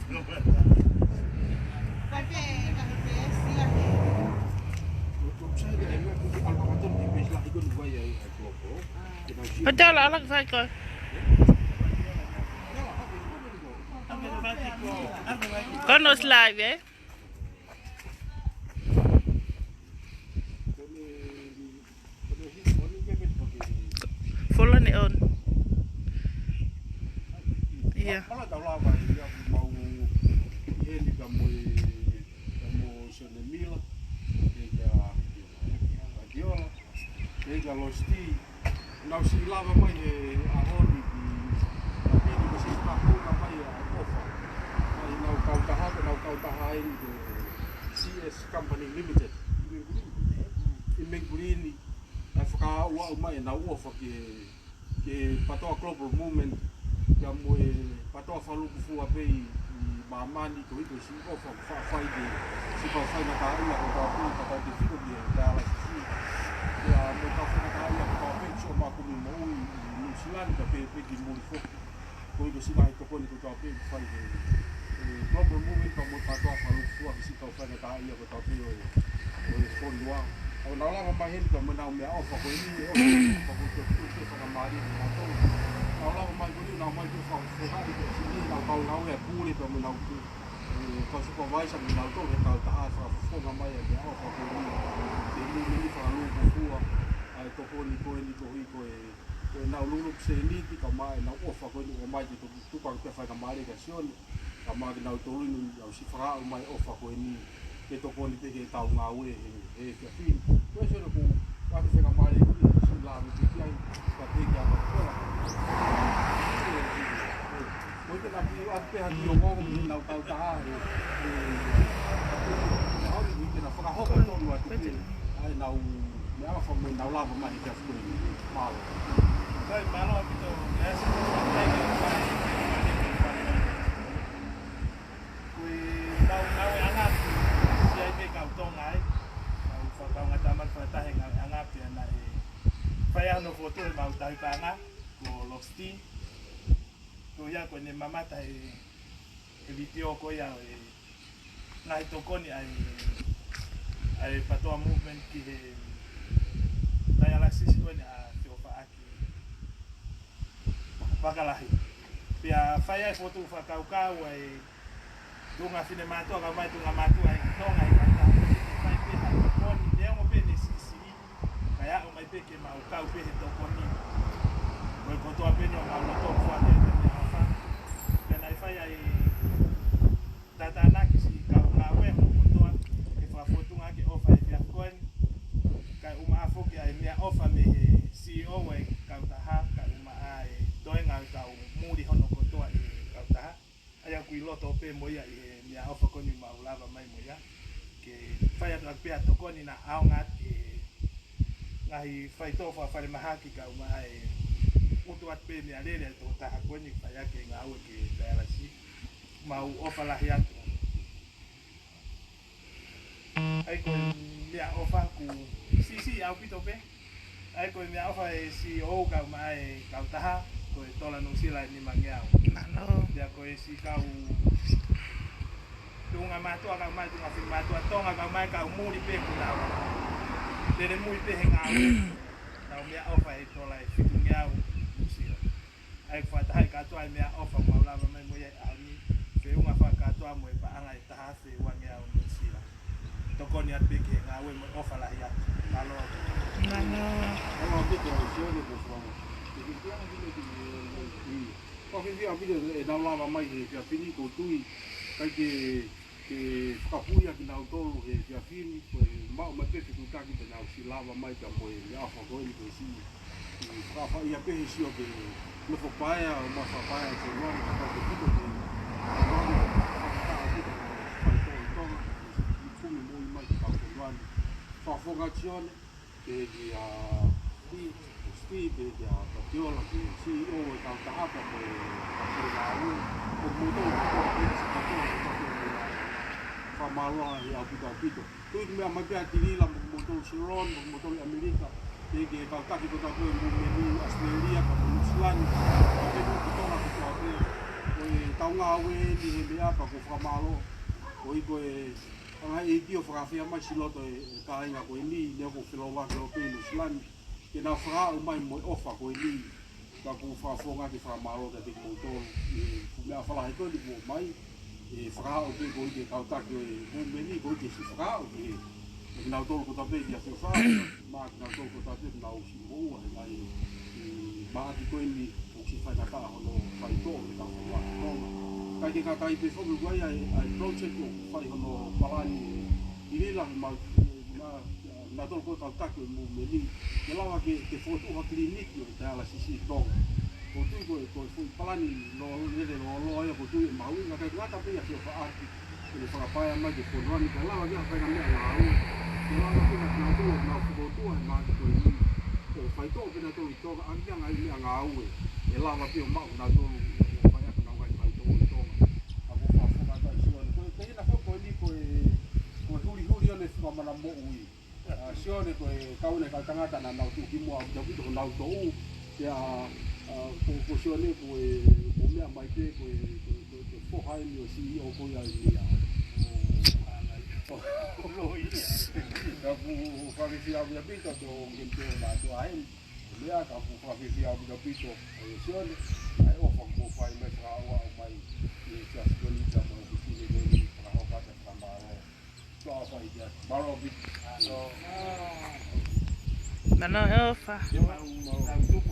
Betul lah alang saya kau. Kau nos live eh? Follow ni on. Iya. Kalau sti, nau si lava mai ahoni tapi di besi paku apa ya ofa. Nau kau taha ini CS Company Limited. Imengulini, Afrika wa mai nau ofa ke patoa global movement kamu patoa falu kufu ape mamani to itu si ofa fa de si kau fa na ka ina ko ka di fiku dia dala si ya mo ka fa na ka ina ko pe so ma ku mo New Zealand ka pe ki mo fo ko itu si mai ko ni ko pe fa de global movement ka mo patoa falu kufu si kau fa na ka ina ko pe o fo lua o na la ma hen ka mo na me ofa ko ni o ko ko ka ma ri na to kalau mai ko ni na mai ko fa ko ha ko si ni na kau na e pu ni ko mo na ko ko so ko vai sa ni na to ka ta ha fa fo na mai e o fa ko ni ni fa lu ko fu ai to ko ni ko na lu se ni ki ka mai na o fa ko ni o mai to tu ka fa na mai ka sion ka mai na to ni au si fra o mai o fa ko ni ke to ko ni te ke ta nga we ka fin ko so ko ka fa na mai ko ni si la ni ki ai ka te ka ko mungkin nanti apa yang diomong nau tahu tahu hari mungkin apa kau kau tahu luar tu nau ni apa form nau lava mari dah sudah malu. Baik malu itu biasa lagi kui nau angat siapa yang kau tahu ngai kau ngatamat pada yang angat yang nai payah no foto mau tahu panah ko losti ko ya ko ni mama tai video ko ya ngai to ko ni ai patoa movement ki na ya lasis ko ni a tiofa aki bakalahi pia faya foto fa kau kau ai dunga fine mato ka mai dunga mato ai no ngai pata mai pe ha ko ni dia mo pe ni sisi kaya o mai pe ke mau kau pe to ko ni ko ko to apenyo ka lo to fa de ai tata naki si ka nga we mo toa e fa foto nga ke ofa e ya kon ka uma afo ke ai mea ofa me CEO we ka taha ka uma ai toe nga ka muri hono ko toa e ka taha aya ku loto pe mo ya e mea ofa ko ni maulava mai mo ya ke fa ya pe to ko ni na au nga e ngai fa to fa fa mahaki ka uma ai utu at pe mea lele to taha ko ni fa ya ke nga o ke dala si mau ofa lah ya ai ko mea ofa ku si au pito pe ai ko mea ofa si o ka mai ka taha ko tola no sila ni mangiao Nano. dia ko si kau tunga matu ka mai tunga fin matu tonga ka mai ka muri pe ku na dere muri pe henga na mea ofa e tola e fitungiao sila ai fa taha ka to ai mea ofa mau la mai mo ya uma fa ka to amo e pa anga e taha se wange au sila to ko ni at beke nga we mo ofa la ya malo Nano. Kalau kita sio ni ko from jadi dia ni ni ko ke dia video e na lava mai e ya fini ko tui kai ke kapuya ki na tolu e ya fini ko ma pe ku ka ki na si lava mai ka mo e ya fa ko ni ko si fa fa ya pe si o ke no fo paia o ma fa paia se no ka ko ki formazione che dia sti dia patiola che CEO e tanta per la motor fa malo ya abito tu me amaga tiri la motor Chevron motor America che ka ki ko ta ko ni Australia ka New Zealand ka ko to na ko taunga we ni he mea pa ko whamalo o i koe anga e tio whakawhia mai siloto e ka inga koe ni nea ko whilowa ke o pēnu silani ke nā whakao mai moi ofa koe ni ka ko whawhonga ki whamalo ka te kimo tolu e mea whalahe koe ni ko mai e whakao ke koe ke kautaki o e mumeni koe ke si whakao ke nau tolu ko tape ki a te whakao maa ki nau tolu ko tape nau si moua e lai maa ki koe ni si whainaka hono whaito e tau whaka tonga. Kai ke kakai pe whoku wai ai project o whai hono palani i rilahi ma tolo koe tau tako e mu me ni. Me lawa ke whotu uha kliniki o te ala sisi tonga. Ko tui koe palani no lele no loa ea ko tui e maui. Nga kai ngata pia si o whaati e le whakapaia mai ke whoruani. Kai lawa kia whainga mea ngā au. Ke lawa kia ngā tolo ngā whukotua e maa ki koe ni. O whaito o pina tolo i tonga angia ngai mea ngā au e. E lava pio mau na tolu o whai aka nau kai mai tō i tōna. A ko whawhonga tai sione. Koe ina whoko ni koe huri one whamana mo ui. Sione koe kaune kai tangata na nau tuki mua au tawito ko nau tō u. Kia ko sione koe mea mai te koe whohai ni o si o koe ai mea. O loi. Ka ku whakisi au ia pito tō ngenteo nā tō ahen. Lea ka ku whawhiwhi au mika pito e sione, ai ofa ku whai me whaaua au mai e tia sikonita mo e kisine koni whakahokata whamaro. Toa whai tia, maro bit. Mana ofa.